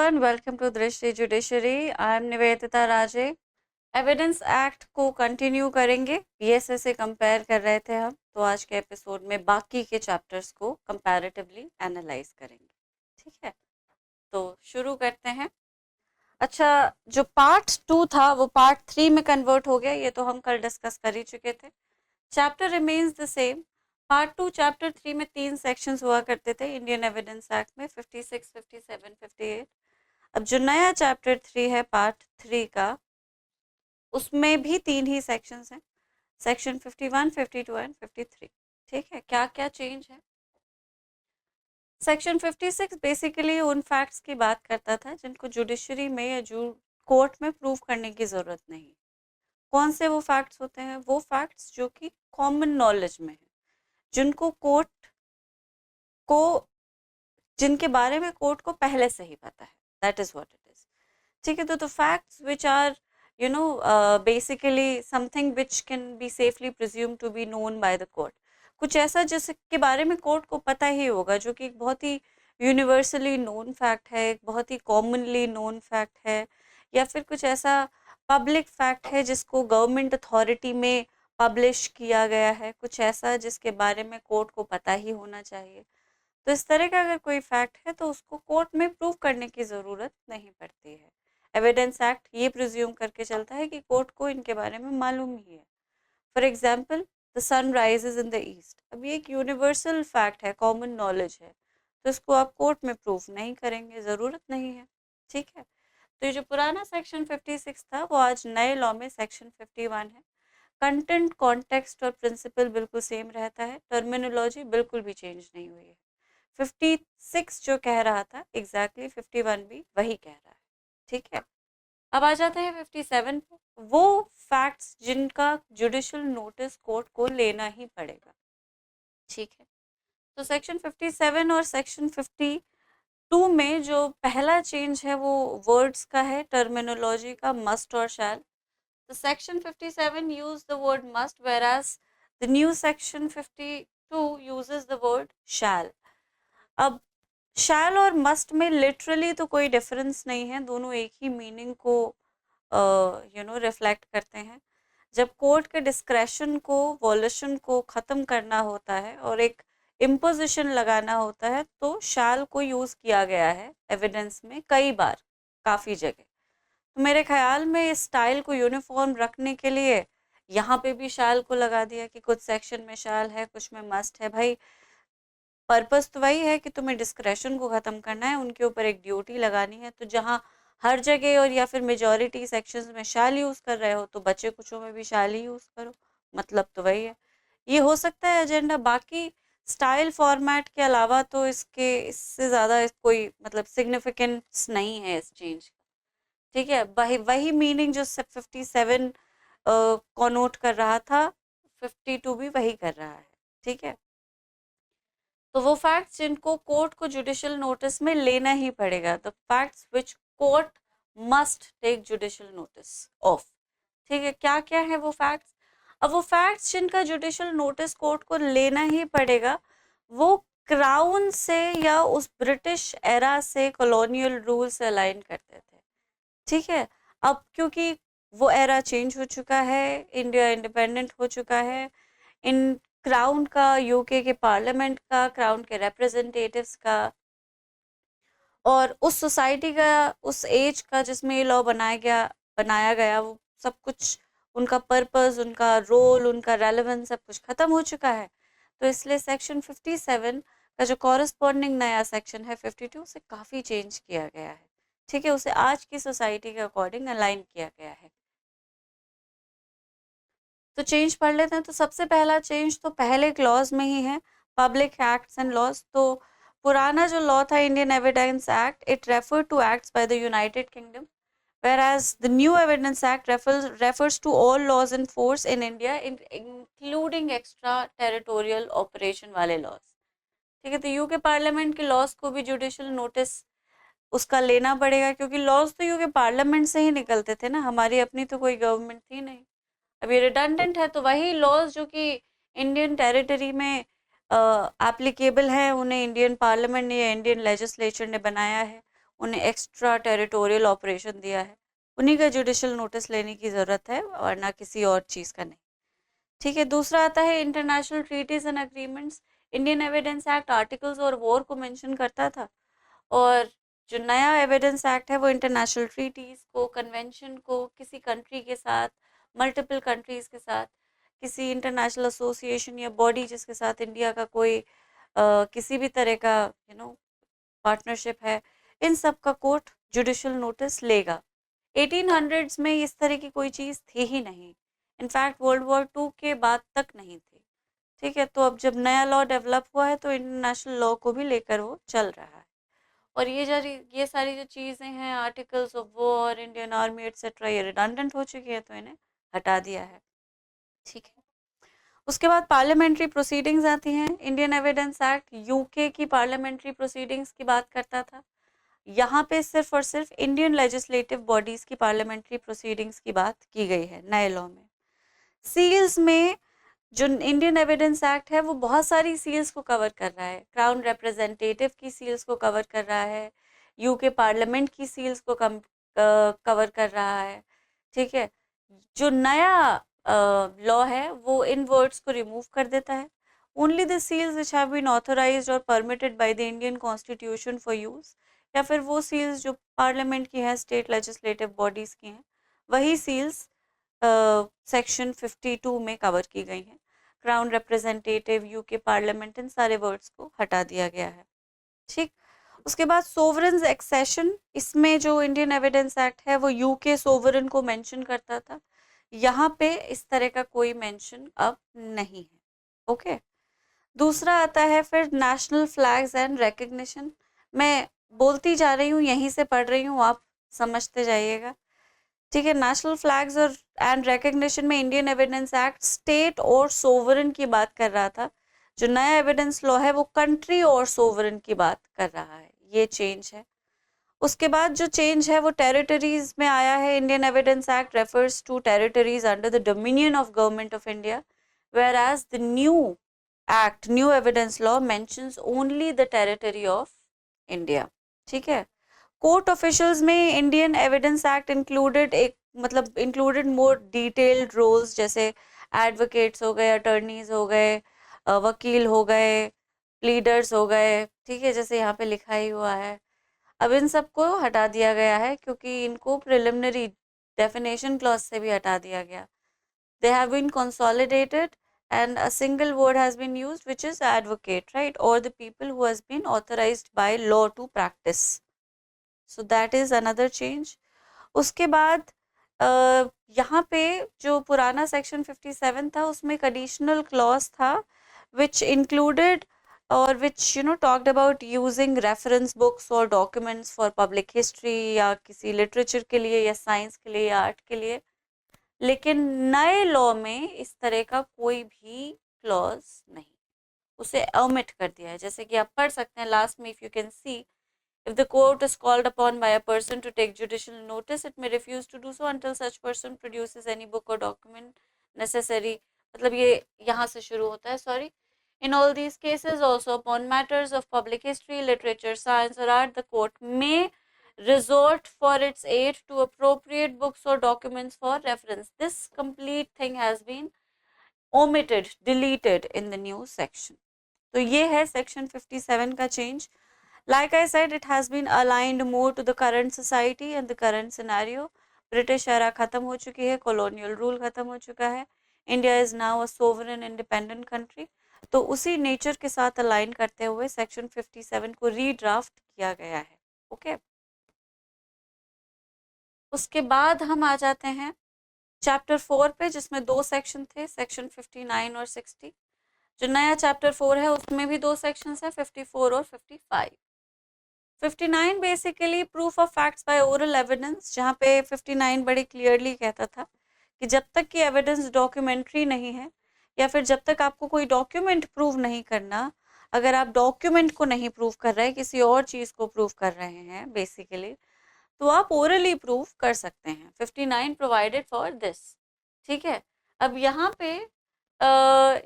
everyone, welcome to Drishti Judiciary. I am Nivedita Raje. Evidence act को continue करेंगे. PSA से compare कर रहे थे हम, तो आज के एपिसोड में बाकी के चैप्टर्स को कंपैरेटिवली एनालाइज करेंगे. ठीक है, तो शुरू करते हैं. अच्छा, जो पार्ट 2 था वो पार्ट 3 में कन्वर्ट हो गया. ये तो हम कल डिस्कस कर ही चुके थे. Chapter remains the same. Part 2 chapter 3 में 3 सेक्शंस हुआ करते थे इंडियन एविडेंस एक्ट में, 56, 57, 58. अब जो नया चैप्टर 3 है पार्ट 3 का, उसमें भी 3 ही सेक्शंस हैं. Section 51, 52 and 53. ठीक है, क्या क्या चेंज है. सेक्शन 56 बेसिकली उन फैक्ट्स की बात करता था जिनको जुडिशरी में या जो कोर्ट में प्रूव करने की जरूरत नहीं. कौन से वो फैक्ट्स होते हैं? वो फैक्ट्स जो कि कॉमन नॉलेज में है, जिनको कोर्ट को, जिनके बारे में कोर्ट को पहले से ही पता है. That is what it is. ठीक है, तो facts which are basically something which can be safely presume to be known by the court. कुछ ऐसा जिसके बारे में कोर्ट को पता ही होगा, जो कि एक बहुत ही यूनिवर्सली नोन फैक्ट है, एक बहुत ही कॉमनली नोन फैक्ट है, या फिर कुछ ऐसा पब्लिक फैक्ट है जिसको गवर्नमेंट अथॉरिटी में पब्लिश किया गया है, कुछ ऐसा जिसके बारे में कोर्ट को पता ही होना चाहिए. तो इस तरह का अगर कोई फैक्ट है तो उसको कोर्ट में प्रूव करने की ज़रूरत नहीं पड़ती है. एविडेंस एक्ट ये प्रिज्यूम करके चलता है कि कोर्ट को इनके बारे में मालूम ही है. For example, the sun rises in the east. अब ये एक यूनिवर्सल फैक्ट है, कॉमन नॉलेज है, तो इसको आप कोर्ट में प्रूव नहीं करेंगे, ज़रूरत नहीं है. ठीक है, तो ये जो पुराना सेक्शन 56 था वो आज नए लॉ में सेक्शन 51 है. कंटेंट, कॉन्टेक्स्ट और प्रिंसिपल बिल्कुल सेम रहता है. टर्मिनोलॉजी बिल्कुल भी चेंज नहीं हुई है. 56 जो कह रहा था एग्जैक्टली 51 भी वही कह रहा है. ठीक है, अब आ जाते हैं 57 पे. वो फैक्ट्स जिनका जुडिशियल नोटिस कोर्ट को लेना ही पड़ेगा. ठीक है, तो सेक्शन 57 और सेक्शन 52 में जो पहला चेंज है वो वर्ड्स का है, टर्मिनोलॉजी का, मस्ट और शैल. तो section 57 use the word must, whereas the new section 52 uses the word shall. अब शैल और मस्ट में लिटरली तो कोई डिफरेंस नहीं है, दोनों एक ही मीनिंग को रिफ्लेक्ट करते हैं. जब कोर्ट के डिस्क्रेशन को, वॉल्यूशन को ख़त्म करना होता है और एक इम्पोजिशन लगाना होता है, तो शैल को यूज़ किया गया है एविडेंस में कई बार, काफ़ी जगह. तो मेरे ख्याल में इस स्टाइल को यूनिफॉर्म रखने के लिए यहाँ पे भी शैल को लगा दिया कि कुछ सेक्शन में शैल है, कुछ में मस्ट है. भाई, पर्पस तो वही है कि तुम्हें डिस्क्रेशन को ख़त्म करना है, उनके ऊपर एक ड्यूटी लगानी है. तो जहाँ हर जगह और या फिर मेजॉरिटी सेक्शंस में शैल यूज़ कर रहे हो, तो बचे कुछों में भी शैल ही यूज़ करो. मतलब तो वही है. ये हो सकता है एजेंडा, बाकी स्टाइल फॉर्मेट के अलावा तो इससे ज़्यादा कोई मतलब सिग्निफिकेंस नहीं है इस चेंज का. ठीक है, वही वही मीनिंग जो 57 कॉनोट कर रहा था, 52 भी वही कर रहा है. ठीक है, तो वो फैक्ट्स जिनको कोर्ट को जुडिशियल नोटिस में लेना ही पड़ेगा, the facts which court must take judicial notice of. ठीक है, क्या क्या है वो फैक्ट्स? अब वो फैक्ट्स जिनका जुडिशियल नोटिस कोर्ट को लेना ही पड़ेगा, वो क्राउन से या उस ब्रिटिश एरा से, कॉलोनियल रूल से अलाइन करते थे. ठीक है, अब क्योंकि वो एरा चेंज हो चुका है, इंडिया इंडिपेंडेंट हो चुका है, इन क्राउन का, यूके के पार्लियामेंट का, क्राउन के रिप्रेजेंटेटिव्स का और उस सोसाइटी का, उस एज का जिसमें ये लॉ बनाया गया, वो सब कुछ, उनका पर्पस, उनका रोल, उनका रेलेवेंस, सब कुछ खत्म हो चुका है. तो इसलिए सेक्शन 57 का जो कॉरस्पॉन्डिंग नया सेक्शन है 52 से काफ़ी चेंज किया गया है. ठीक है, उसे आज की सोसाइटी के अकॉर्डिंग अलाइन किया गया है. तो चेंज पढ़ लेते हैं. तो सबसे पहला चेंज तो पहले क्लॉज में ही है, पब्लिक एक्ट्स एंड लॉज. तो पुराना जो लॉ था Indian evidence act, it refer to acts by the United Kingdom, whereas the new evidence act refers to all laws in force in India, including extra territorial operation वाले laws. ठीक है, तो UK parliament के laws को भी judicial notice उसका लेना पड़ेगा, क्योंकि लॉज तो यूके पार्लियामेंट से ही निकलते थे ना, हमारी अपनी तो कोई गवर्नमेंट थी नहीं. अब ये रिडंडेंट है, तो वही लॉज जो कि इंडियन टेरिटरी में एप्लीकेबल है, उन्हें इंडियन पार्लियामेंट ने या इंडियन लेजिस्लेचर ने बनाया है, उन्हें एक्स्ट्रा टेरिटोरियल ऑपरेशन दिया है, उन्हीं का जुडिशल नोटिस लेने की ज़रूरत है और ना किसी और चीज़ का नहीं। ठीक है, दूसरा आता है international treaties and agreements. Indian evidence act articles और वॉर को मेंशन करता था, और जो नया एविडेंस एक्ट है वो इंटरनेशनल ट्रीटीज को, कन्वेंशन को, किसी कंट्री के साथ, मल्टीपल कंट्रीज के साथ, किसी इंटरनेशनल एसोसिएशन या बॉडी जिसके साथ इंडिया का कोई किसी भी तरह का पार्टनरशिप है, इन सब का कोर्ट जुडिशल नोटिस लेगा। 1800s में इस तरह की कोई चीज़ थी ही नहीं, इनफैक्ट वर्ल्ड वॉर 2 के बाद तक नहीं थी। ठीक है, तो अब जब नया लॉ डेवलप हुआ है तो इंटरनेशनल लॉ को भी लेकर वो चल रहा है। और ये सारी जो चीज़ें हैं, articles of war, Indian army etcetera, ये रिडंडेंट हो चुकी है तो इन्हें हटा दिया है। ठीक है, उसके बाद पार्लियामेंट्री प्रोसीडिंग्स आती हैं। इंडियन एविडेंस एक्ट यूके की पार्लियामेंट्री प्रोसीडिंग्स की बात करता था, यहाँ पे सिर्फ और सिर्फ इंडियन लेजिस्लेटिव बॉडीज की पार्लियामेंट्री प्रोसीडिंग्स की बात की गई है नए लॉ में। सील्स में जो इंडियन एविडेंस एक्ट है वो बहुत सारी सील्स को कवर कर रहा है। क्राउन रिप्रेजेंटेटिव की सील्स को कवर कर रहा है, यूके पार्लियामेंट की सील्स को कवर कर रहा है। ठीक है, जो नया लॉ है वो इन वर्ड्स को रिमूव कर देता है। Only the seals which have been authorised और permitted by the Indian constitution for use, या फिर वो सील्स जो पार्लियामेंट की हैं, स्टेट लेजिस्लेटिव बॉडीज की हैं, वही सील्स सेक्शन 52 में कवर की गई हैं। क्राउन रिप्रेजेंटेटिव, यूके पार्लियामेंट, इन सारे वर्ड्स को हटा दिया गया है। ठीक, उसके बाद सोवरेन्स एक्सेशन, इसमें जो इंडियन एविडेंस एक्ट है वो यूके सोवरेन को मेंशन करता था, यहाँ पे इस तरह का कोई मेंशन अब नहीं है। ओके, दूसरा आता है फिर नेशनल फ्लैग्स एंड रिकग्निशन। मैं बोलती जा रही हूँ, यहीं से पढ़ रही हूँ, आप समझते जाइएगा। ठीक है, नेशनल फ्लैग्स और एंड रिकग्निशन में इंडियन एविडेंस एक्ट स्टेट और सोवरेन की बात कर रहा था, जो नया एविडेंस लॉ है वो कंट्री और सोवरेन की बात कर रहा है। ये चेंज है। उसके बाद जो चेंज है वो टेरिटरीज में आया है। Indian evidence act refers to territories under the dominion of government of India, whereas the new evidence law mentions only the territory of India. ठीक है, कोर्ट ऑफिशियल्स में Indian evidence act included more detailed roles, जैसे advocates हो गए, attorneys हो गए, वकील हो गए, प्लीडर्स हो गए। ठीक है, जैसे यहाँ पे लिखा ही हुआ है। अब इन सबको हटा दिया गया है क्योंकि इनको प्रिलिमिनरी डेफिनेशन क्लॉज से भी हटा दिया गया। They have been consolidated and a single word has been used, which is advocate, right, or the people who has been authorized by law to practice. So that is another change. उसके बाद यहाँ पे जो पुराना section 57 था उसमें एक additional clause था which included or which talked about using reference books or documents for public history या किसी लिटरेचर के लिए या साइंस के लिए या आर्ट के लिए। लेकिन नए लॉ में इस तरह का कोई भी क्लॉज नहीं, उसे ओमिट कर दिया है। जैसे कि आप पढ़ सकते हैं लास्ट में, if you can see, if the court is called upon by a person to take judicial notice, it may refuse to do so until such person produces any book or document necessary. मतलब ये यहाँ से शुरू होता है, sorry. In all these cases also, upon matters of public history, literature, science or art, the court may resort for its aid to appropriate books or documents for reference. This complete thing has been omitted, deleted in the new section. तो ये है section 57 का change. Like I said, it has been aligned more to the current society and the current scenario. British era खत्म हो चुकी है, colonial rule खत्म हो चुका है, India is now a sovereign independent country. तो उसी नेचर के साथ अलाइन करते हुए सेक्शन 57 को रीड्राफ्ट किया गया है। ओके, उसके बाद हम आ जाते हैं चैप्टर 4 पे, जिसमें 2 सेक्शन थे, सेक्शन 59 और 60। जो नया चैप्टर 4 है उसमें भी 2 सेक्शंस हैं, 54 और 55। 59 basically proof of facts by oral evidence, जहाँ पे 59 बड़ी क्लियरली कहता था कि जब तक कि एविडेंस डॉक्यूमेंट्री नहीं है, या फिर जब तक आपको कोई डॉक्यूमेंट प्रूव नहीं करना, अगर आप डॉक्यूमेंट को नहीं प्रूव कर रहे हैं, किसी और चीज़ को प्रूव कर रहे हैं बेसिकली, तो आप ओरली प्रूव कर सकते हैं। 59 प्रोवाइडेड फॉर दिस। ठीक है, अब यहाँ पे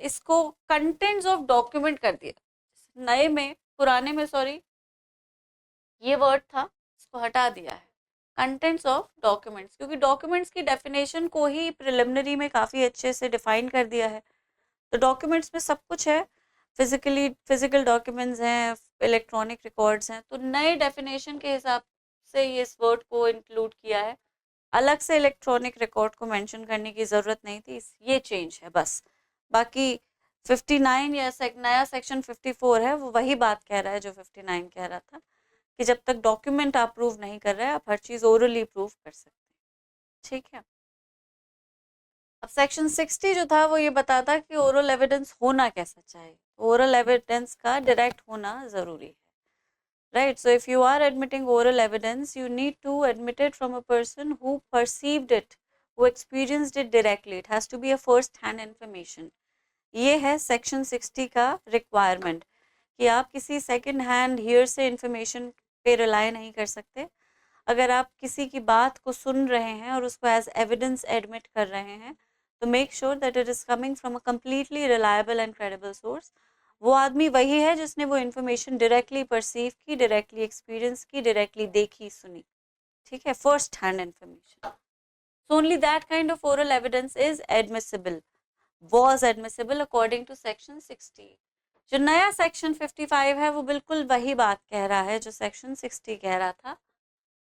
इसको कंटेंट्स ऑफ डॉक्यूमेंट कर दिया। नए में, पुराने में सॉरी, ये वर्ड था उसको हटा दिया है, कंटेंट्स ऑफ डॉक्यूमेंट्स, क्योंकि डॉक्यूमेंट्स की डेफिनेशन को ही प्रिलिमिनरी में काफ़ी अच्छे से डिफाइन कर दिया है। तो डॉक्यूमेंट्स में सब कुछ है, फिजिकल डॉक्यूमेंट्स हैं, इलेक्ट्रॉनिक रिकॉर्ड्स हैं, तो नए डेफिनेशन के हिसाब से ये इस वर्ड को इंक्लूड किया है। अलग से इलेक्ट्रॉनिक रिकॉर्ड को मेंशन करने की ज़रूरत नहीं थी, ये चेंज है बस। बाकी 59 या नया सेक्शन 54 है, वो वही बात कह रहा है जो 59 कह रहा था, कि जब तक डॉक्यूमेंट आप प्रूव नहीं कर रहे आप हर चीज़ ओरली प्रूव कर सकते हैं। ठीक है, अब सेक्शन 60 जो था वो ये बताता कि ओरल एविडेंस होना कैसा चाहिए। ओरल एविडेंस का डायरेक्ट होना ज़रूरी है, right? So if you are admitting oral evidence, you need to admit it from a person who perceived it, who experienced it directly. It has to be a first hand information. ये है section 60 का requirement, कि आप किसी second hand here से information पे rely नहीं कर सकते। अगर आप किसी की बात को सुन रहे हैं और उसको एज एविडेंस एडमिट कर रहे हैं, तो make sure that it is coming from a completely reliable and credible source. वो आदमी वही है जिसने वो इन्फॉर्मेशन डायरेक्टली परसीव की, डायरेक्टली एक्सपीरियंस की, डायरेक्टली देखी सुनी। ठीक है, first hand information. So only that kind of oral evidence is admissible, was admissible according to section 60। जो नया सेक्शन 55 है वो बिल्कुल वही बात कह रहा है जो सेक्शन 60 कह रहा था,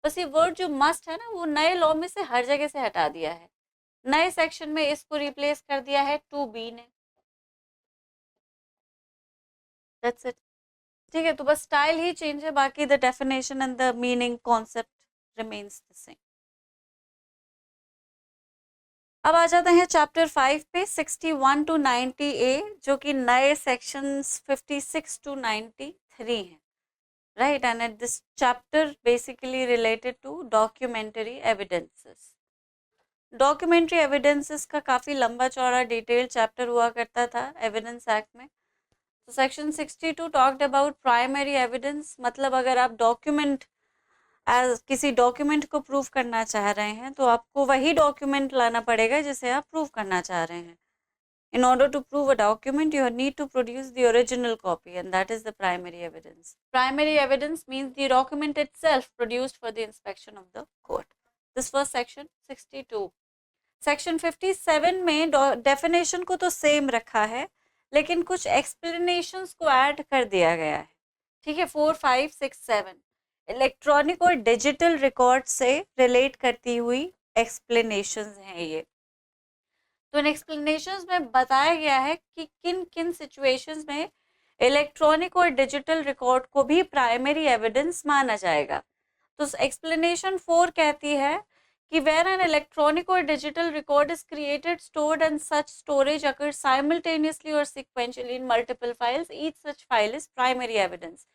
बस ये वर्ड जो मस्ट है ना वो नए लॉ में से हर जगह से हटा दिया है। नए सेक्शन में इसको रिप्लेस कर दिया है टू बी ने, दैट्स इट। ठीक है, तो बस स्टाइल ही चेंज है, बाकी the definition and the meaning concept remains the same. अब आ जाते हैं चैप्टर 5 पे, 61 टू 90 ए, जो कि नए सेक्शंस 56 टू 93 हैं, right? And at this chapter basically related to documentary evidences. Documentary evidences का काफ़ी लंबा चौड़ा डिटेल चैप्टर हुआ करता था एविडेंस एक्ट में। तो section 62 talked about primary evidence, मतलब अगर आप डॉक्यूमेंट एज किसी डॉक्यूमेंट को प्रूव करना चाह रहे हैं तो आपको वही डॉक्यूमेंट लाना पड़ेगा जिसे आप प्रूव करना चाह रहे हैं। In order to prove a document, you need to produce the original copy, and that is the primary evidence. Primary evidence means the document itself produced for the inspection of the court. This was section 62. Section 57 में definition को तो same रखा है, लेकिन कुछ explanations को add कर दिया गया है। ठीक है, 4, 5, 6, 7 इलेक्ट्रॉनिक और डिजिटल रिकॉर्ड से रिलेट करती हुई एक्सप्लेनेशंस हैं ये। तो इन एक्सप्लेनेशंस में बताया गया है कि किन किन सिचुएशंस में इलेक्ट्रॉनिक और डिजिटल रिकॉर्ड को भी प्राइमरी एविडेंस माना जाएगा। तो एक्सप्लेनेशन 4 कहती है कि where an electronic or digital record is created, stored and such storage occurs simultaneously or sequentially in multiple files, each such file is primary evidence।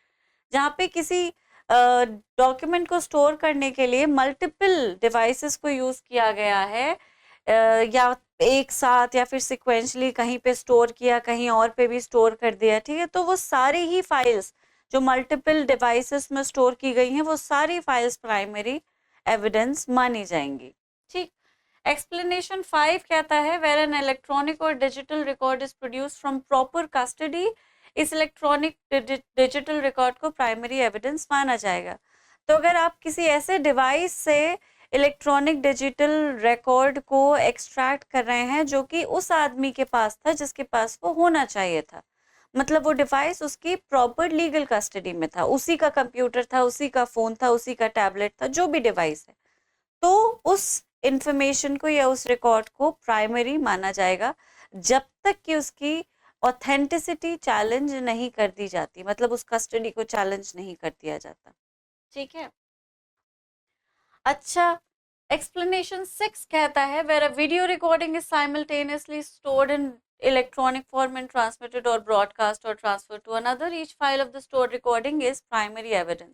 जहाँ पे किसी डॉक्यूमेंट को स्टोर करने के लिए मल्टीपल डिवाइसेस को यूज किया गया है, या एक साथ या फिर सिक्वेंशली कहीं पे स्टोर किया, कहीं और पे भी स्टोर कर दिया। ठीक है, तो वो सारी ही फाइल्स जो मल्टीपल डिवाइसेस में स्टोर की गई हैं वो सारी फाइल्स प्राइमरी एविडेंस मानी जाएंगी। ठीक, एक्सप्लेनेशन 5 कहता है वेयर एन इलेक्ट्रॉनिक और digital record is produced from proper custody, इस इलेक्ट्रॉनिक डिजिटल रिकॉर्ड को प्राइमरी एविडेंस माना जाएगा। तो अगर आप किसी ऐसे डिवाइस से इलेक्ट्रॉनिक डिजिटल रिकॉर्ड को एक्सट्रैक्ट कर रहे हैं जो कि उस आदमी के पास था जिसके पास वो होना चाहिए था, मतलब वो डिवाइस उसकी प्रॉपर लीगल कस्टडी में था, उसी का कंप्यूटर था, उसी का फोन था, उसी का टैबलेट था, जो भी डिवाइस है, तो उस इंफॉर्मेशन को या उस रिकॉर्ड को प्राइमरी माना जाएगा जब तक कि उसकी ऑथेंटिसिटी चैलेंज नहीं कर दी जाती, मतलब उस कस्टडी को चैलेंज नहीं कर दिया जाता। ठीक है, अच्छा, एक्सप्लेनेशन 6 कहता है where a video recording is simultaneously stored in electronic form and transmitted or broadcast or transferred to another, each file of the stored recording is primary evidence।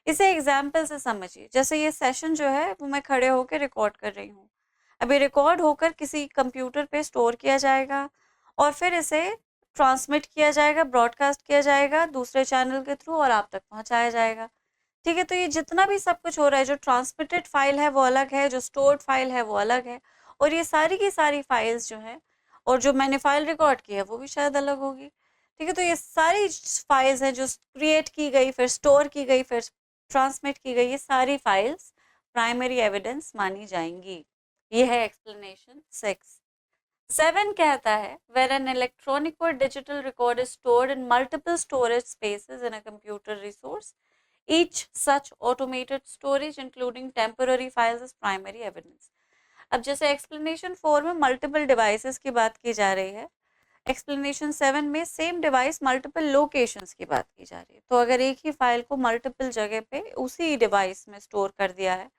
इसे एग्जाम्पल से समझिए, जैसे ये सेशन जो है वो मैं खड़े होकर रिकॉर्ड कर रही हूँ, अभी रिकॉर्ड होकर किसी कंप्यूटर पे स्टोर किया जाएगा और फिर इसे ट्रांसमिट किया जाएगा, ब्रॉडकास्ट किया जाएगा दूसरे चैनल के थ्रू और आप तक पहुंचाया जाएगा। ठीक है, तो ये जितना भी सब कुछ हो रहा है, जो ट्रांसमिटेड फाइल है वो अलग है, जो स्टोर्ड फाइल है वो अलग है, और ये सारी की सारी फाइल्स जो है और जो मैंने फाइल रिकॉर्ड की है वो भी शायद अलग होगी। ठीक है, तो ये सारी फाइल्स हैं जो क्रिएट की गई, फिर स्टोर की गई, फिर ट्रांसमिट की गई ये सारी फाइल्स प्राइमरी एविडेंस मानी जाएंगी। ये है एक्सप्लेनेशन 6। 7 कहता है where an electronic or digital record is stored in multiple storage spaces in a computer resource, each such automated storage including temporary files is primary evidence। अब जैसे एक्सप्लेनेशन 4 में multiple devices की बात की जा रही है, एक्सप्लेनेशन 7 में सेम डिवाइस मल्टीपल लोकेशंस की बात की जा रही है। तो अगर एक ही फाइल को मल्टीपल जगह पे उसी डिवाइस में स्टोर कर दिया है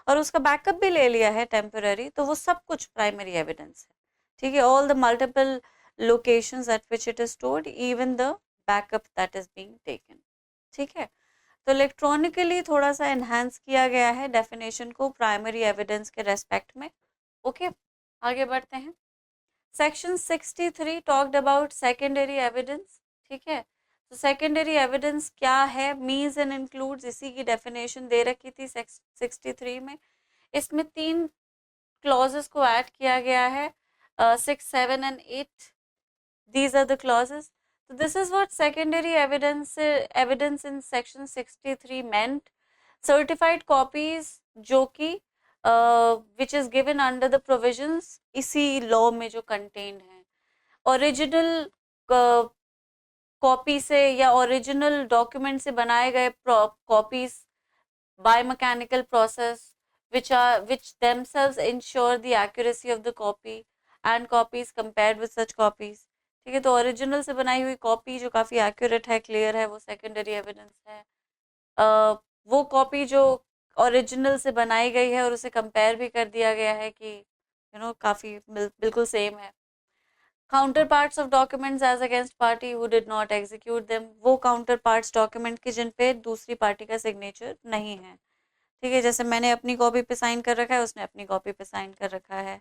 और उसका बैकअप भी ले लिया है टेम्पररी, तो वो सब कुछ प्राइमरी एविडेंस है। ठीक है, all the multiple locations eight which it is stored, even the backup that is being taken. ठीक है, तो इलेक्ट्रॉनिकली थोड़ा सा एनहांस किया गया है डेफिनेशन को प्राइमरी एविडेंस के रेस्पेक्ट में। ओके, आगे बढ़ते हैं। Section 63 talked about secondary evidence. ठीक है, तो सेकेंडरी एविडेंस क्या है, मीन्स एंड इंक्लूड्स, इसी की डेफिनेशन दे रखी थी 63 में। इसमें 3 क्लॉजेस को ऐड किया गया है, 6, 7 and 8। These are the clauses. So this is what secondary evidence in section 63 meant. Certified copies जो कि which is given under the provisions इसी law में जो contained है, original कॉपी से या ओरिजिनल डॉक्यूमेंट से बनाए गए copies by mechanical process which themselves ensure the accuracy of the copy and copies compared with such copies। ठीक है, तो ओरिजिनल से बनाई हुई कॉपी जो काफ़ी एक्यूरेट है, क्लियर है, वो सेकेंडरी एविडेंस है। वो कॉपी जो ओरिजिनल से बनाई गई है और उसे कंपेयर भी कर दिया गया है कि काफ़ी बिल्कुल सेम है। Counter parts of documents as against party who did not execute them, वो काउंटर पार्ट्स डॉक्यूमेंट के जिन पे दूसरी पार्टी का सिग्नेचर नहीं है। ठीक है, जैसे मैंने अपनी कॉपी पे साइन कर रखा है, उसने अपनी कॉपी पे साइन कर रखा है,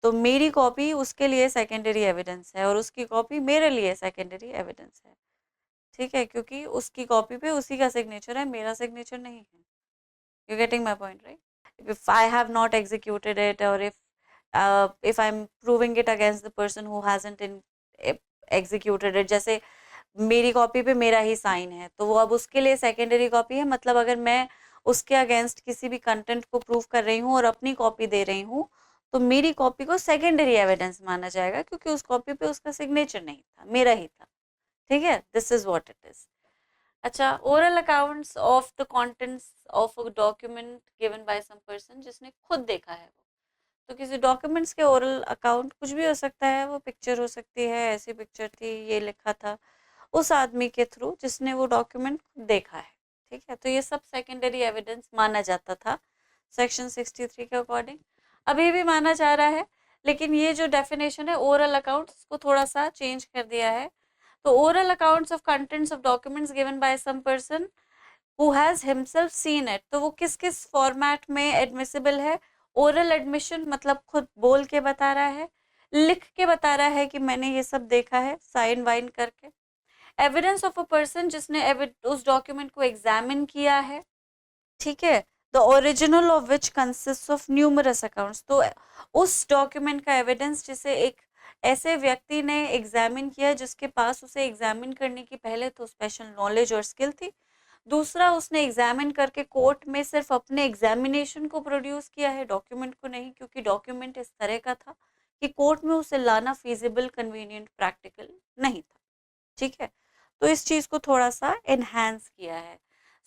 तो मेरी कॉपी उसके लिए सेकेंडरी एविडेंस है और उसकी कॉपी मेरे लिए सेकेंडरी एविडेंस है। ठीक है, क्योंकि उसकी कॉपी पे उसी का सिग्नेचर है, मेरा सिग्नेचर नहीं है। You getting my point, right? If I have not executed it और if I'm proving it against the person who hasn't executed it, जैसे मेरी कॉपी पे मेरा ही साइन है, तो वो अब उसके लिए सेकेंडरी कॉपी है। मतलब अगर मैं उसके अगेंस्ट किसी भी कंटेंट को प्रूव कर रही हूँ और अपनी कॉपी दे रही हूँ, तो मेरी कॉपी को सेकेंडरी एविडेंस माना जाएगा, क्योंकि उस कॉपी पे उसका सिग्नेचर नहीं था, मेरा ही था। ठीक है, this is what it is. अच्छा, oral accounts of the contents of a document given by some person, जिसने खुद देखा है वो। तो किसी डॉक्यूमेंट्स के ओरल अकाउंट कुछ भी हो सकता है, वो पिक्चर हो सकती है, ऐसी पिक्चर थी, ये लिखा था, उस आदमी के थ्रू जिसने वो डॉक्यूमेंट देखा है। ठीक है, तो ये सब सेकेंडरी एविडेंस माना जाता था सेक्शन 63 के अकॉर्डिंग, अभी भी माना जा रहा है, लेकिन ये जो डेफिनेशन है ओरल अकाउंट्स को थोड़ा सा चेंज कर दिया है। तो oral accounts of contents of documents given by some person who has himself seen it, तो वो किस किस फॉर्मेट में एडमिसिबल है। ओरल एडमिशन मतलब खुद बोल के बता रहा है, लिख के बता रहा है कि मैंने ये सब देखा है, साइन वाइन करके। एविडेंस ऑफ अ पर्सन, जिसने उस डॉक्यूमेंट को एग्जामिन किया है। ठीक है, the original of which consist of numerous accounts, तो उस डॉक्यूमेंट का एविडेंस जिसे एक ऐसे व्यक्ति ने एग्जामिन किया जिसके पास उसे एग्जामिन करने की पहले तो स्पेशल नॉलेज और स्किल थी, दूसरा उसने एग्जामिन करके कोर्ट में सिर्फ अपने एग्जामिनेशन को प्रोड्यूस किया है, डॉक्यूमेंट को नहीं, क्योंकि डॉक्यूमेंट इस तरह का था कि कोर्ट में उसे लाना फिजिबल, कन्वीनियंट, प्रैक्टिकल नहीं था। ठीक है, तो इस चीज को थोड़ा सा एनहांस किया है।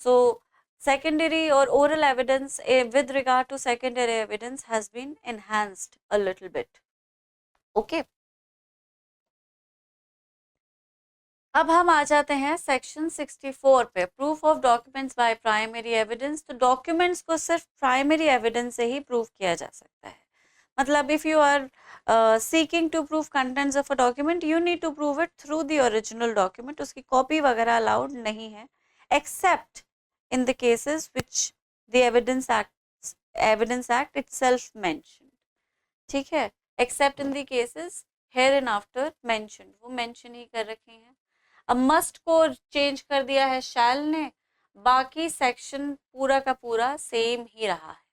सो secondary or oral evidence with regard to secondary evidence has been enhanced a little bit. Okay. अब हम आ जाते हैं सेक्शन 64 पे, proof of documents by primary evidence. तो डॉक्यूमेंट्स को सिर्फ प्राइमरी एविडेंस से ही प्रूव किया जा सकता है। मतलब if you are seeking to prove contents of a document, you need to prove it through the original document, उसकी कॉपी वगैरह अलाउड नहीं है, except in the cases which the evidence act itself mentioned। ठीक है, except in the cases hereinafter mentioned, वो mention ही कर रखे हैं। अब must को चेंज कर दिया है shall ने, बाकी सेक्शन पूरा का पूरा सेम ही रहा है।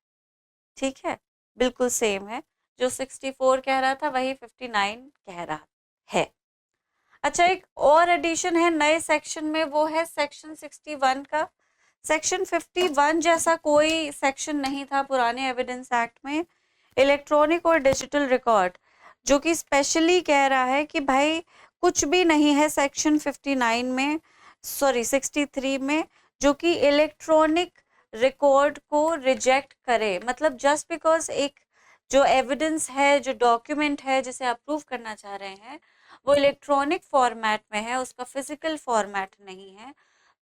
ठीक है, बिल्कुल सेम है, जो 64 कह रहा था वही 59 कह रहा है। अच्छा, एक और एडिशन है नए सेक्शन में, वो है सेक्शन 61 का। सेक्शन 51 जैसा कोई सेक्शन नहीं था पुराने एविडेंस एक्ट में। इलेक्ट्रॉनिक और डिजिटल रिकॉर्ड जो कि स्पेशली कह रहा है कि भाई कुछ भी नहीं है सेक्शन 59 में, सॉरी 63 में, जो कि इलेक्ट्रॉनिक रिकॉर्ड को रिजेक्ट करे। मतलब जस्ट बिकॉज एक जो एविडेंस है, जो डॉक्यूमेंट है जिसे आप प्रूव करना चाह रहे हैं, वो इलेक्ट्रॉनिक फॉर्मेट में है, उसका फिजिकल फॉर्मेट नहीं है,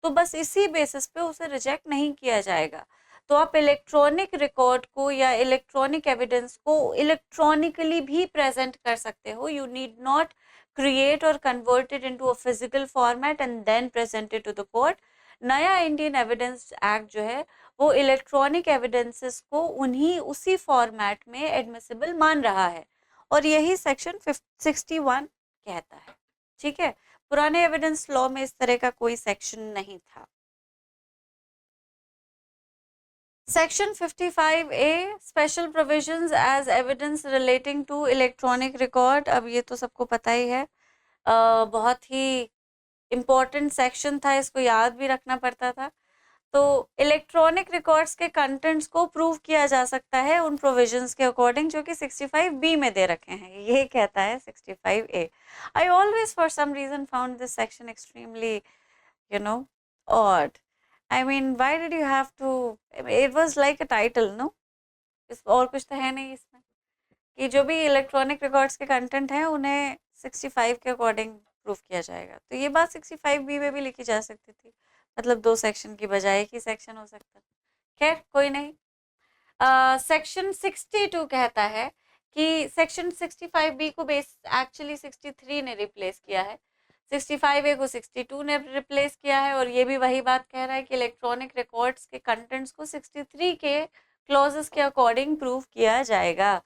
तो बस इसी बेसिस पे उसे रिजेक्ट नहीं किया जाएगा। तो आप इलेक्ट्रॉनिक रिकॉर्ड को या इलेक्ट्रॉनिक एविडेंस को इलेक्ट्रॉनिकली भी प्रेजेंट कर सकते हो। यू नीड नॉट क्रिएट और convert it into a physical format and then present it to the court. नया इंडियन एविडेंस एक्ट जो है वो इलेक्ट्रॉनिक एविडेंसेस को उन्हीं उसी फॉर्मेट में एडमिसिबल मान रहा है, और यही सेक्शन 61 कहता है। ठीक है, पुराने एविडेंस लॉ में इस तरह का कोई सेक्शन नहीं था। Section 55A special provisions as evidence relating to electronic record. अब ये तो सबको पता ही है, बहुत ही इम्पोर्टेंट सेक्शन था, इसको याद भी रखना पड़ता था। तो इलेक्ट्रॉनिक रिकॉर्ड्स के कंटेंट्स को प्रूव किया जा सकता है उन प्रोविजंस के अकॉर्डिंग जो कि 65B में दे रखे हैं, ये कहता है 65A। I always for some reason found this section extremely odd. I mean, why did you have to? It was like a title, no? इस और कुछ तो है नहीं इसमें कि जो भी इलेक्ट्रॉनिक रिकॉर्ड्स के कंटेंट हैं उन्हें 65 के अकॉर्डिंग प्रूफ किया जाएगा। तो ये बात 65B में भी लिखी जा सकती थी, मतलब 2 सेक्शन की बजाय एक ही सेक्शन हो सकता। खैर कोई नहीं। सेक्शन 62 कहता है कि सेक्शन 65B को बेस एक्चुअली 63 ने रिप्लेस किया है, 65A को 62 ने रिप्लेस किया है, और ये भी वही बात कह रहा है कि इलेक्ट्रॉनिक रिकॉर्ड्स के कंटेंट्स को 63 के क्लॉजेस के अकॉर्डिंग प्रूव किया जाएगा।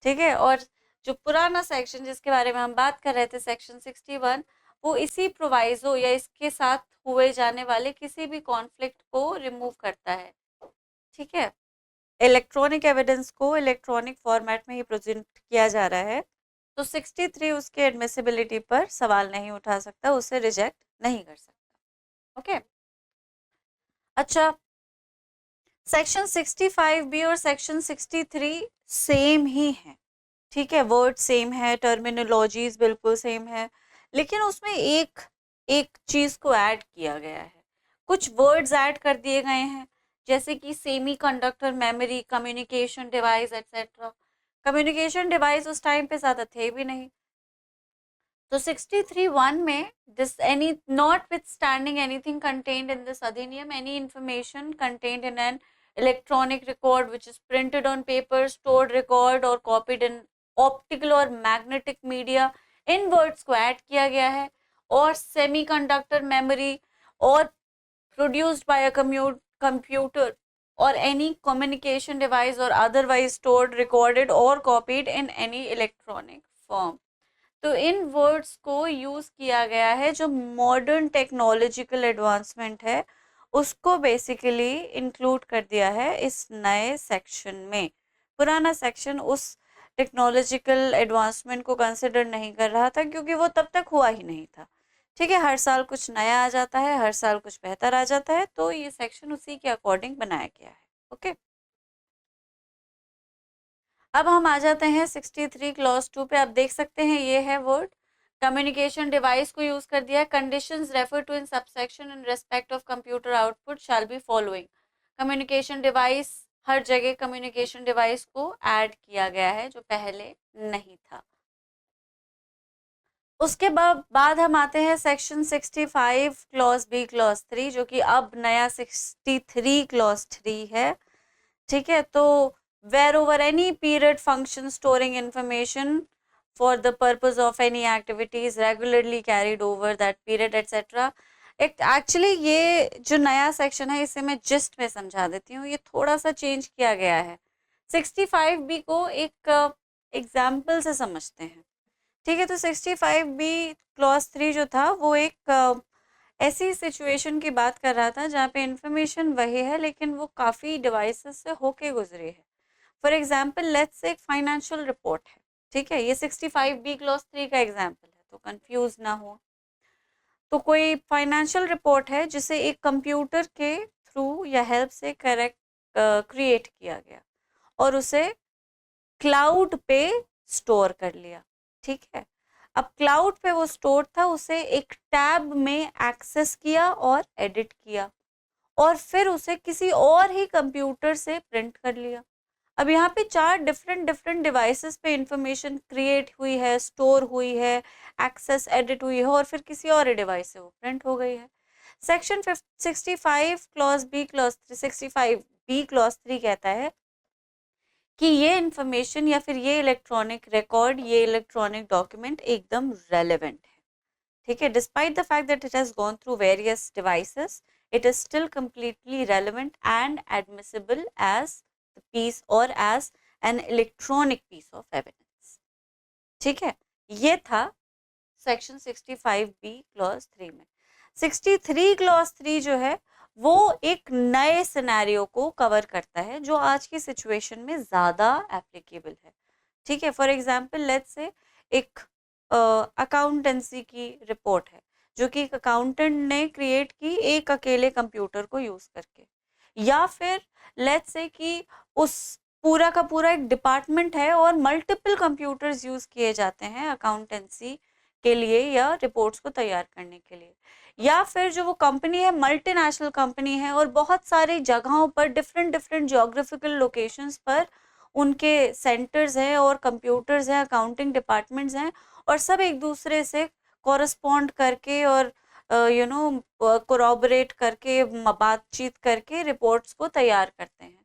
ठीक है, और जो पुराना सेक्शन जिसके बारे में हम बात कर रहे थे सेक्शन 61, वो इसी प्रोवाइजो या इसके साथ हुए जाने वाले किसी भी कॉन्फ्लिक्ट को रिमूव करता है। ठीक है, इलेक्ट्रॉनिक एविडेंस को इलेक्ट्रॉनिक फॉर्मेट में ही प्रेजेंट किया जा रहा है, तो 63 उसके एडमिसिबिलिटी पर सवाल नहीं उठा सकता, उसे रिजेक्ट नहीं कर सकता। ओके, अच्छा, सेक्शन 65B और सेक्शन 63 सेम ही है। ठीक है, वर्ड सेम है, टर्मिनोलॉजीज बिल्कुल सेम है, लेकिन उसमें एक एक चीज को ऐड किया गया है, कुछ वर्ड्स ऐड कर दिए गए हैं, जैसे कि semiconductor memory, communication device etcetera. Communication device उस टाइम पे ज्यादा थे भी नहीं। तो 63(1) में this any notwithstanding anything contained in this अधिनियम, any information contained in an electronic record which is printed on paper, stored record or copied in optical or magnetic media, इन words को add किया गया है। और semiconductor memory or produced by a computer or any communication device or otherwise stored, recorded or copied in any electronic form। तो इन words को use किया गया है, जो मॉडर्न टेक्नोलॉजिकल एडवांसमेंट है उसको बेसिकली इंक्लूड कर दिया है इस नए सेक्शन में। पुराना सेक्शन उस टेक्नोलॉजिकल एडवांसमेंट को कंसिडर नहीं कर रहा था क्योंकि वो तब तक हुआ ही नहीं था। ठीक है, हर साल कुछ नया आ जाता है, हर साल कुछ बेहतर आ जाता है, तो ये सेक्शन उसी के अकॉर्डिंग बनाया गया है। ओके, अब हम आ जाते हैं 63 क्लॉज 2 पे। आप देख सकते हैं ये है वर्ड, कम्युनिकेशन डिवाइस को यूज कर दिया है। Conditions refer to in subsection in respect of computer output shall be following. Communication device, हर जगह कम्युनिकेशन डिवाइस को ऐड किया गया है जो पहले नहीं था। उसके बाद हम आते हैं सेक्शन 65 क्लॉज बी क्लॉज 3, जो कि अब नया 63 क्लॉज 3 है। ठीक है, तो where over any period function storing information for the purpose of any activities regularly carried over that period etcetera. Actually ये जो नया सेक्शन है इसे मैं जिस्ट में समझा देती हूँ, ये थोड़ा सा चेंज किया गया है। 65B को एक एग्जाम्पल से समझते हैं। ठीक है, तो 65B क्लॉज 3 जो था वो एक ऐसी सिचुएशन की बात कर रहा था जहाँ पे इंफॉर्मेशन वही है लेकिन वो काफ़ी डिवाइसेस से होके गुजरी है। फॉर एग्जाम्पल लेट्स से एक फाइनेंशियल रिपोर्ट है। ठीक है, ये 65B क्लॉज 3 का एग्जाम्पल है, तो कंफ्यूज ना हो। तो कोई फाइनेंशियल रिपोर्ट है जिसे एक कंप्यूटर के थ्रू या हेल्प से करेक्ट क्रिएट किया गया और उसे क्लाउड पे स्टोर कर लिया। ठीक है, अब क्लाउड पे वो स्टोर था, उसे एक टैब में एक्सेस किया और एडिट किया और फिर उसे किसी और ही कंप्यूटर से प्रिंट कर लिया। अब यहाँ पे 4 डिफरेंट डिफरेंट डिवाइसेस पे इंफॉर्मेशन क्रिएट हुई है, स्टोर हुई है, एक्सेस एडिट हुई है और फिर किसी और डिवाइस से वो प्रिंट हो गई है। Section 65 clause B clause 365 B clause 3 कहता है कि ये इंफॉर्मेशन या फिर ये इलेक्ट्रॉनिक रिकॉर्ड, ये इलेक्ट्रॉनिक डॉक्यूमेंट एकदम रेलेवेंट है। ठीक है, despite the fact that it has gone through various devices, it is still completely relevant and admissible as the piece or as an electronic piece of evidence. ठीक है, ये था section 65 B clause 3 में। 63 clause 3 जो है वो एक नए सिनेरियो को कवर करता है जो आज की सिचुएशन में ज्यादा एप्लीकेबल है। ठीक है, फॉर एग्जाम्पल लेट्स से एक अकाउंटेंसी की रिपोर्ट है जो कि एक अकाउंटेंट ने क्रिएट की एक अकेले कंप्यूटर को यूज करके, या फिर लेट्स से कि उस पूरा का पूरा एक डिपार्टमेंट है और मल्टीपल कंप्यूटर्स यूज किए जाते हैं अकाउंटेंसी के लिए या रिपोर्ट्स को तैयार करने के लिए, या फिर जो वो कंपनी है मल्टीनेशनल कंपनी है और बहुत सारी जगहों पर डिफरेंट डिफरेंट ज्योग्राफिकल लोकेशंस पर उनके सेंटर्स हैं और कंप्यूटर्स हैं, अकाउंटिंग डिपार्टमेंट्स हैं और सब एक दूसरे से कॉरस्पॉन्ड करके और कोरॉबरेट करके बातचीत करके रिपोर्ट्स को तैयार करते हैं,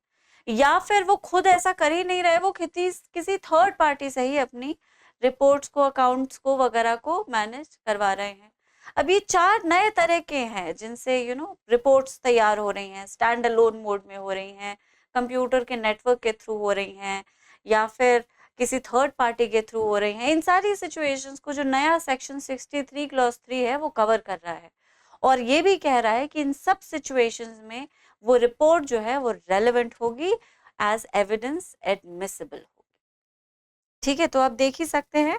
या फिर वो खुद ऐसा कर ही नहीं रहे, वो किसी किसी थर्ड पार्टी से ही अपनी रिपोर्ट्स को, अकाउंट्स को वगैरह को मैनेज करवा रहे हैं। अब ये 4 नए तरह के हैं जिनसे रिपोर्ट्स तैयार हो रही हैं, स्टैंड अलोन मोड में हो रही हैं, कंप्यूटर के नेटवर्क के थ्रू हो रही हैं, या फिर किसी थर्ड पार्टी के थ्रू हो रही हैं। इन सारी सिचुएशंस को जो नया सेक्शन 63 क्लॉज 3 है वो कवर कर रहा है और ये भी कह रहा है कि इन सब सिचुएशंस में वो रिपोर्ट जो है वो रेलेवेंट होगी, एज एविडेंस एडमिसिबल होगी। ठीक है, तो आप देख ही सकते हैं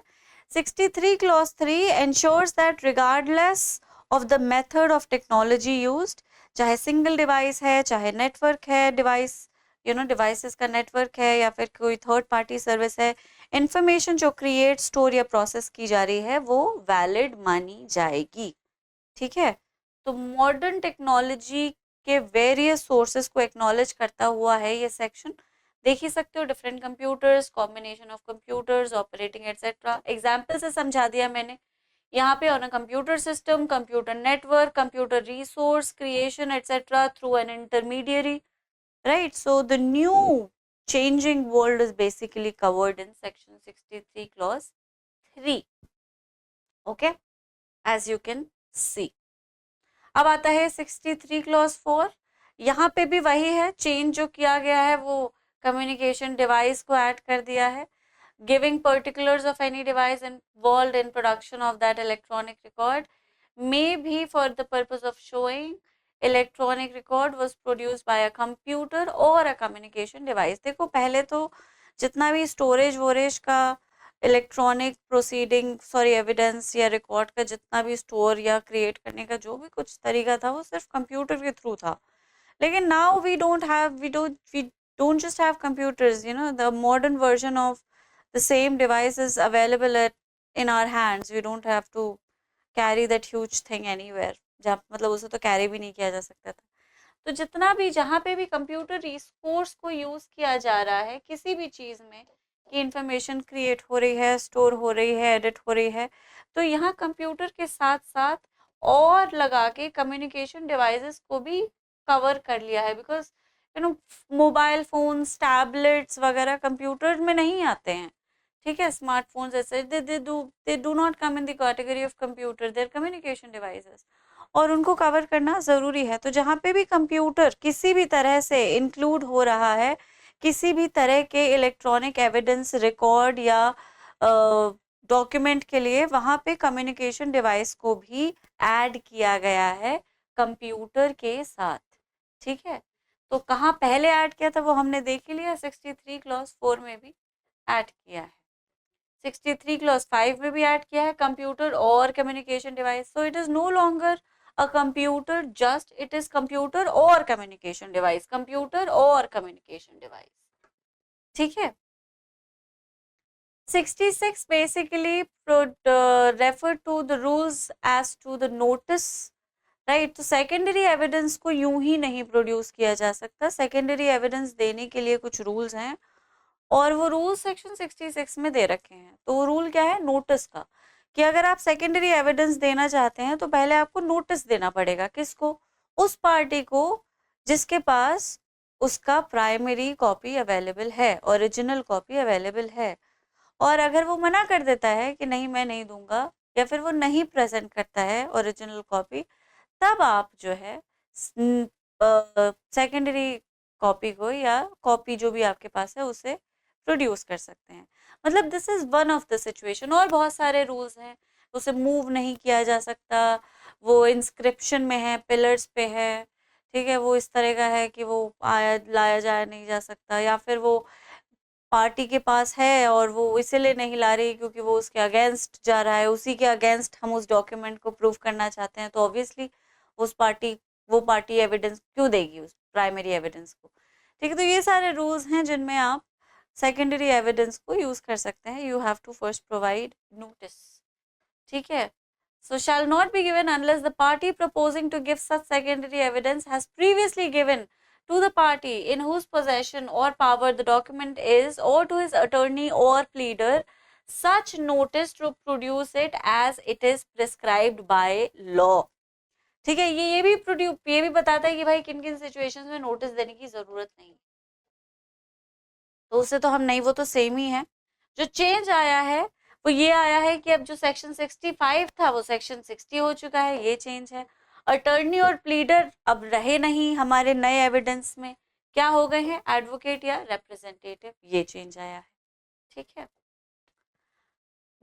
63 clause 3 ensures that regardless of the method of technology used, चाहे सिंगल डिवाइस है, चाहे नेटवर्क है, डिवाइस डिवाइसेस का नेटवर्क है या फिर कोई थर्ड पार्टी सर्विस है, इंफॉर्मेशन जो क्रिएट, स्टोर या प्रोसेस की जा रही है वो वैलिड मानी जाएगी। ठीक है, तो मॉडर्न टेक्नोलॉजी के वेरियस सोर्सेस को एक्नॉलेज करता हुआ है ये सेक्शन। देख ही सकते हो, different computers, combination of computers, operating etcetera. Example से समझा दिया मैंने यहाँ पे, on a computer system, computer network, computer resource creation etcetera through an intermediary, right? So the new changing world is basically covered in section 63 clause 3, okay, as you can see. अब आता है 63 clause 4। यहाँ पे भी वही है, change जो किया गया है वो कम्युनिकेशन डिवाइस को ऐड कर दिया है। Giving particulars of any device involved in production of that electronic record may be for the purpose of showing electronic record was produced by a computer और अ कम्युनिकेशन डिवाइस। देखो पहले तो जितना भी स्टोरेज वोरेज का, इलेक्ट्रॉनिक प्रोसीडिंग सॉरी एविडेंस या record का जितना भी स्टोर या क्रिएट करने का जो भी कुछ तरीका था वो सिर्फ कंप्यूटर के थ्रू था। लेकिन now we don't just have computers, the modern version of the same device is available at in our hands. We don't have to carry that huge thing anywhere, जहाँ मतलब उसे तो कैरी भी नहीं किया जा सकता था। तो जितना भी जहाँ पे भी कंप्यूटर रिसोर्स को यूज किया जा रहा है किसी भी चीज में कि इंफॉर्मेशन क्रिएट हो रही है, स्टोर हो रही है, एडिट हो रही है, तो यहाँ कंप्यूटर के साथ साथ और लगा के कम्युनिकेशन डिवाइसेस को भी कवर कर लिया है। बिकॉज मोबाइल फोन्स, टैबलेट्स वगैरह कंप्यूटर में नहीं आते हैं। ठीक है, स्मार्टफोन्स ऐसे they do not come in the category of computer, there communication devices, और उनको कवर करना ज़रूरी है। तो जहाँ पे भी कंप्यूटर किसी भी तरह से इंक्लूड हो रहा है, किसी भी तरह के इलेक्ट्रॉनिक एविडेंस, रिकॉर्ड या डॉक्यूमेंट के लिए, वहाँ पे कम्युनिकेशन डिवाइस को भी ऐड किया गया है कंप्यूटर के साथ। ठीक है, तो कहाँ पहले ऐड किया था वो हमने देख ही लिया, 63 क्लॉज 4 में भी ऐड किया है, 63 क्लॉज 5 में भी ऐड किया है, कंप्यूटर और communication device. So it is no longer a computer just it is computer और कम्युनिकेशन डिवाइस, कंप्यूटर और कम्युनिकेशन डिवाइस, ठीक है। 66 basically refer to the rules as to the notice, right. तो सेकेंडरी एविडेंस को यूं ही नहीं produce किया जा सकता, सेकेंडरी एविडेंस देने के लिए कुछ रूल्स हैं और वो रूल सेक्शन 66 में दे रखे हैं। तो वो रूल क्या है, नोटिस का, कि अगर आप सेकेंडरी एविडेंस देना चाहते हैं तो पहले आपको नोटिस देना पड़ेगा, किसको, उस पार्टी को जिसके पास उसका प्राइमरी कॉपी अवेलेबल है, ओरिजिनल कॉपी अवेलेबल है। और अगर वो मना कर देता है कि नहीं मैं नहीं दूंगा, या फिर वो नहीं प्रेजेंट करता है ओरिजिनल कॉपी, तब आप जो है सेकेंडरी कॉपी को या कॉपी जो भी आपके पास है उसे प्रोड्यूस कर सकते हैं। मतलब this is one of the situation. और बहुत सारे रूल्स हैं, उसे मूव नहीं किया जा सकता, वो इंस्क्रिप्शन में है, पिलर्स पे है, ठीक है, वो इस तरह का है कि वो आया लाया जाया नहीं जा सकता, या फिर वो पार्टी के पास है और वो इसीलिए नहीं ला रही क्योंकि वो उसके अगेंस्ट जा रहा है, उसी के अगेंस्ट हम उस डॉक्यूमेंट को प्रूव करना चाहते हैं, तो ऑब्वियसली उस पार्टी वो पार्टी एविडेंस क्यों देगी उस प्राइमरी एविडेंस को, ठीक है। तो ये सारे रूल्स हैं जिनमें आप सेकेंडरी एविडेंस को यूज कर सकते हैं। You have to first provide notice, ठीक है। So shall not be given unless the party proposing to give such secondary evidence has previously given to the party in whose possession or power the document is, or to his attorney or pleader, such notice to produce it as it is prescribed by law, ठीक है। ये भी बताता है कि भाई किन किन सिचुएशंस में नोटिस देने की जरूरत नहीं, तो उससे तो हम नहीं, वो तो सेम ही है। जो चेंज आया है वो ये आया है कि अब जो सेक्शन 65 था वो सेक्शन 60 हो चुका है, ये चेंज है। अटर्नी और प्लीडर अब रहे नहीं हमारे नए एविडेंस में, क्या हो गए हैं, एडवोकेट या रिप्रेजेंटेटिव, ये चेंज आया है, ठीक है।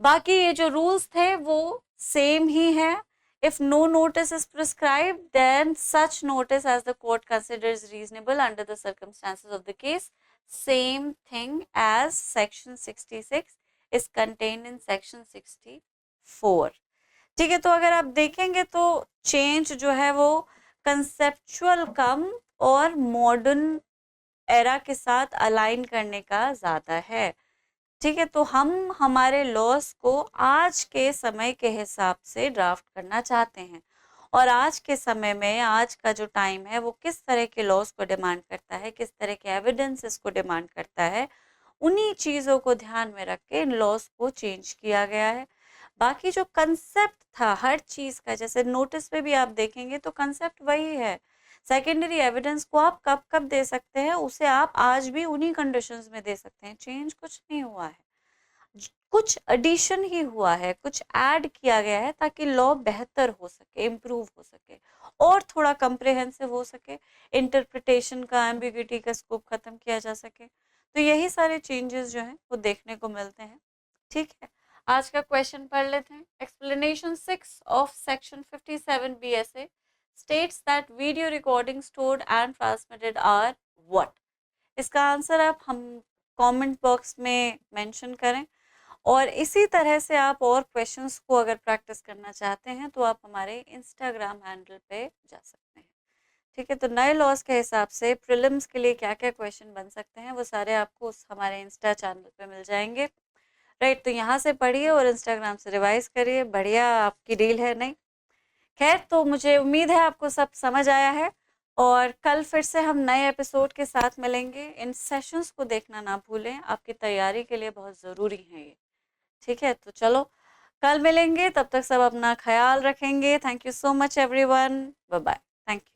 बाकी ये जो रूल्स थे वो सेम ही है। If no notice is prescribed, then such notice as the court considers reasonable under the circumstances of the case, same thing as section 66 is contained in section 64, ठीक है। तो अगर आप देखेंगे तो चेंज जो है वो कंसेप्चुअल कम और मॉडर्न एरा के साथ अलाइन करने का ज्यादा है, ठीक है। तो हम हमारे लॉस को आज के समय के हिसाब से ड्राफ्ट करना चाहते हैं, और आज के समय में आज का जो टाइम है वो किस तरह के लॉस को डिमांड करता है, किस तरह के एविडेंसेस को डिमांड करता है, उन्हीं चीज़ों को ध्यान में रख के इन लॉस को चेंज किया गया है। बाकी जो कंसेप्ट था हर चीज़ का, जैसे नोटिस पे भी आप देखेंगे तो कंसेप्ट वही है। सेकेंडरी एविडेंस को आप कब कब दे सकते हैं, उसे आप आज भी उन्हीं कंडीशंस में दे सकते हैं, चेंज कुछ नहीं हुआ है, कुछ एडिशन ही हुआ है, कुछ ऐड किया गया है ताकि लॉ बेहतर हो सके, इम्प्रूव हो सके और थोड़ा कंप्रिहेंसिव हो सके, इंटरप्रिटेशन का एम्बिग्यूटी का स्कोप खत्म किया जा सके। तो यही सारे चेंजेस जो हैं वो देखने को मिलते हैं, ठीक है। आज का क्वेश्चन पढ़ लेते हैं। Explanation 6 of section 57 BSA states that video recording stored and transmitted are what? इसका आंसर आप हम कमेंट बॉक्स में मेंशन करें, और इसी तरह से आप और क्वेश्चंस को अगर प्रैक्टिस करना चाहते हैं तो आप हमारे इंस्टाग्राम हैंडल पे जा सकते हैं, ठीक है। तो नए लॉस के हिसाब से प्रीलिम्स के लिए क्या क्या क्वेश्चन बन सकते हैं वो सारे आपको उस हमारे इंस्टा चैनल पे मिल जाएंगे, राइट। तो यहाँ से पढ़िए और इंस्टाग्राम से रिवाइज करिए, बढ़िया आपकी डील है। नहीं खैर, तो मुझे उम्मीद है आपको सब समझ आया है, और कल फिर से हम नए एपिसोड के साथ मिलेंगे। इन सेशंस को देखना ना भूलें, आपकी तैयारी के लिए बहुत ज़रूरी है ये, ठीक है। तो चलो कल मिलेंगे, तब तक सब अपना ख्याल रखेंगे। Thank you so much everyone, bye bye, thank you.